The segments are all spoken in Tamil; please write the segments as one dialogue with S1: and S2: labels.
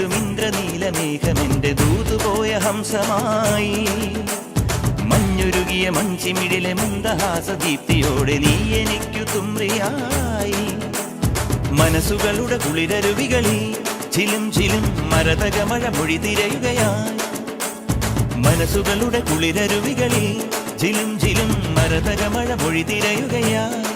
S1: വരും ഇന്ദ്രനീലമേഘമെന്റെ ദൂതുപോയ ഹംസമായി മഞ്ഞുരുകിയ മഞ്ചിമിഴിലെ മന്ദഹാസദീപ്തിയോടെ നീ എനിക്കു തുമ്രിയായി മനസ്സുകളുടെ കുളിരരുവികളിൽ ചിലും ചിലും മരതകമഴ മൊഴി തിരയുകയായി മനസ്സുകളുടെ കുളിരരുവികളിൽ ചിലും ചിലും മരതകമഴ മൊഴി തിരയുകയായി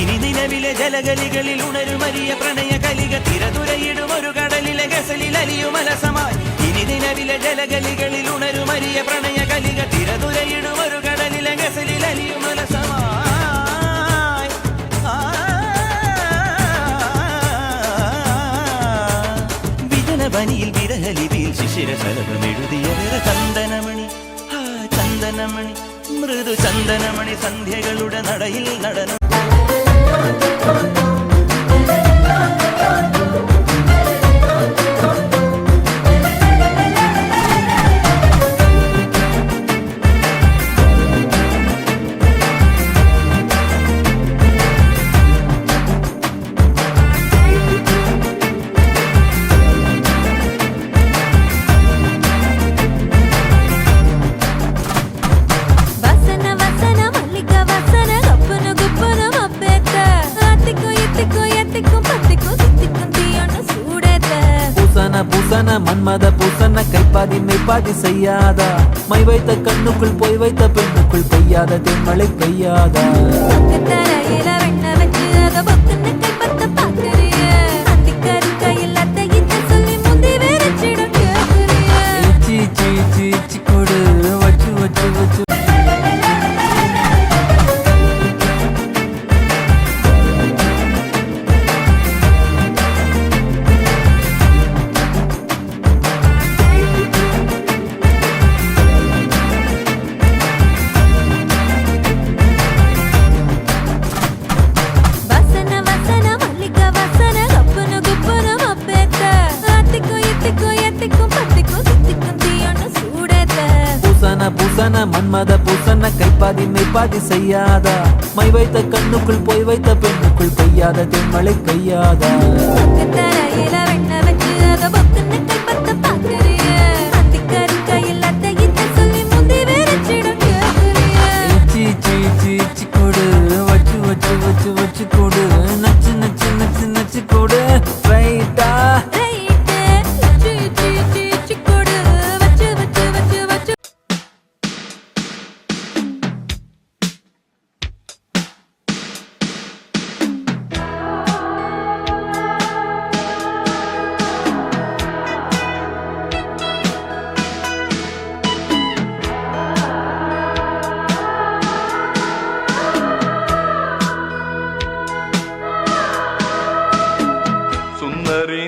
S1: ഇനി നിലവിലെ ജലഗലികളിൽ ഉണരുമരിയ പ്രണയ കലിക തിരതുരയിടും ഒരു കടലിലെ ഗസലിൽ അലിയുമലസമായി ഇനി നിലവിലെ ജലഗലികളിൽ ഉണരുമരിയ പ്രണയ കലിക തിരതുരയിടും ഒരു കടലിലെ ഗസലിൽ അലിയുമലസമായി വിജനവനിയിൽ വിരഹലിപിയിൽ ശിശിരശലഭമെഴുതിയ വിറ ചന്ദനമണി ചന്ദനമണി മൃദു ചന്ദനമണി സന്ധ്യകളുടെ നടയിൽ നടനം
S2: பூசன மன்மத பூசன கைப்பாதி மெய்ப்பாதி செய்யாதா மை வைத்த கண்ணுக்குள் போய் வைத்த பெண்ணுக்குள் பெய்யாத தென்மழை பெய்யாதா கொடு வச்சு வச்சு வச்சு பூசன மன்மத பூசன கைப்பாதி மெய்ப்பாதி செய்யாதா மை வைத்த கண்ணுக்குள் போய் வைத்த பெண்ணுக்குள் பெய்யாத தென்மழை பெய்யாதா கொடு வச்சு வச்சு வச்சு வச்சு கொடு நச்சு நச்சு நச்சு நச்சு கொடு ரைட்டா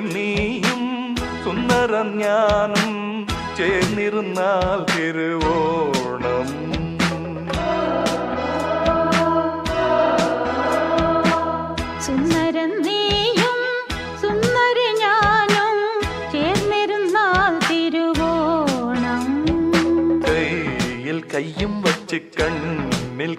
S3: നീയും സുന്ദരം ഞാനും ചേർന്നിരുന്നാൽ തിരുവോണം
S4: സുന്ദരൻ നീയും സുന്ദര ഞാനും ചേർന്നിരുന്നാൽ തിരുവോണം
S3: കയ്യിൽ കയ്യും വച്ച് കണ്ണിൽ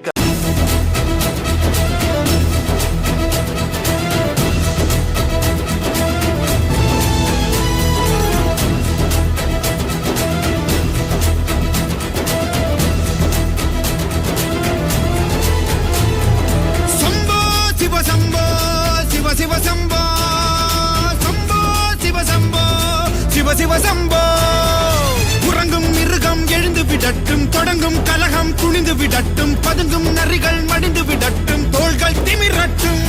S5: சிவசம்போ உறங்கும் மிருகம் எழுந்து விடட்டும் தொடங்கும் கலகம் துணிந்து விடட்டும் பதுங்கும் நரிகள் மடிந்து விடட்டும் தோள்கள் திமிரட்டும்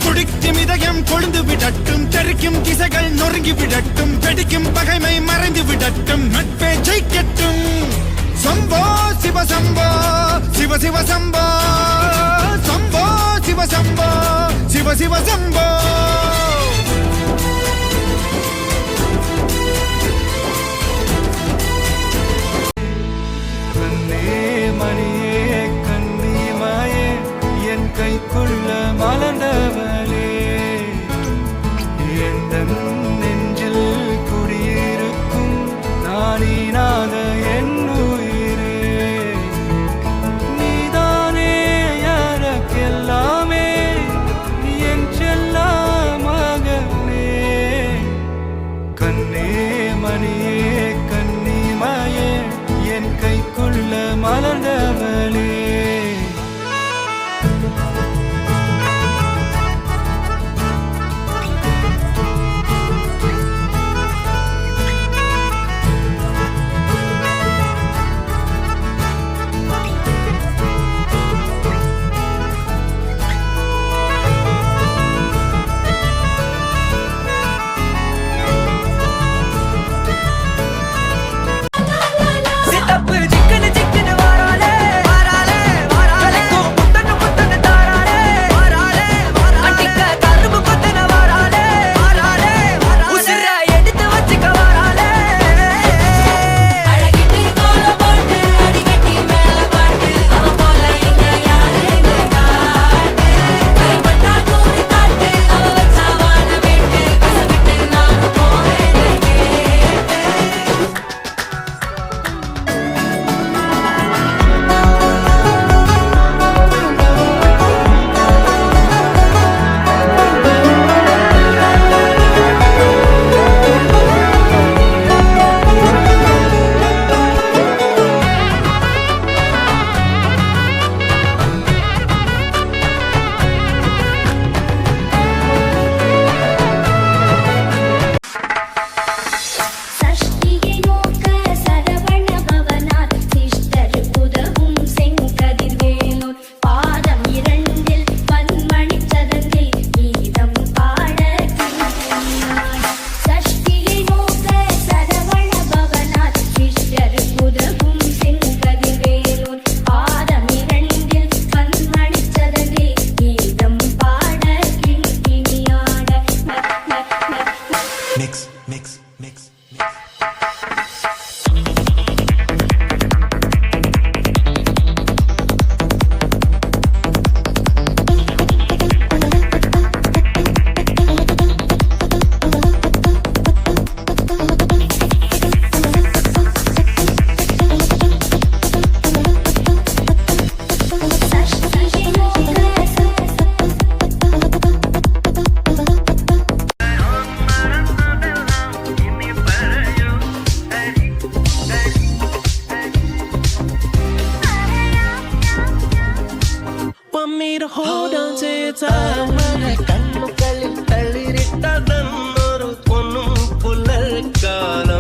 S5: துடிக்கும் இதயம் கொழுந்து விடட்டும் தெரிக்கும் திசைகள் நொறுங்கி விடட்டும் வெடிக்கும் பகைமை மறைந்து விடட்டும் நட்பே ஜெயிக்கட்டும் சம்போ சிவசம்போ சிவசிவசம்போ சம்போ சிவசம்போ சிவசிவசம்போ
S3: கைக்குள்ள மலர்ந்தவளே எந்த நெஞ்சில் குடியிருக்கும் நானீனாக என் உயிரே நீதானே யாருக்கெல்லாமே என் செல்ல மகளே கண்ணே மணியே கன்னிமாயே என் கைக்குள்ள மலர்ந்தவளே
S1: me to hold on to your time. கண்ணுகளில் தளிரிட்டதன் ஒரு பொண்ணும் புலர்கால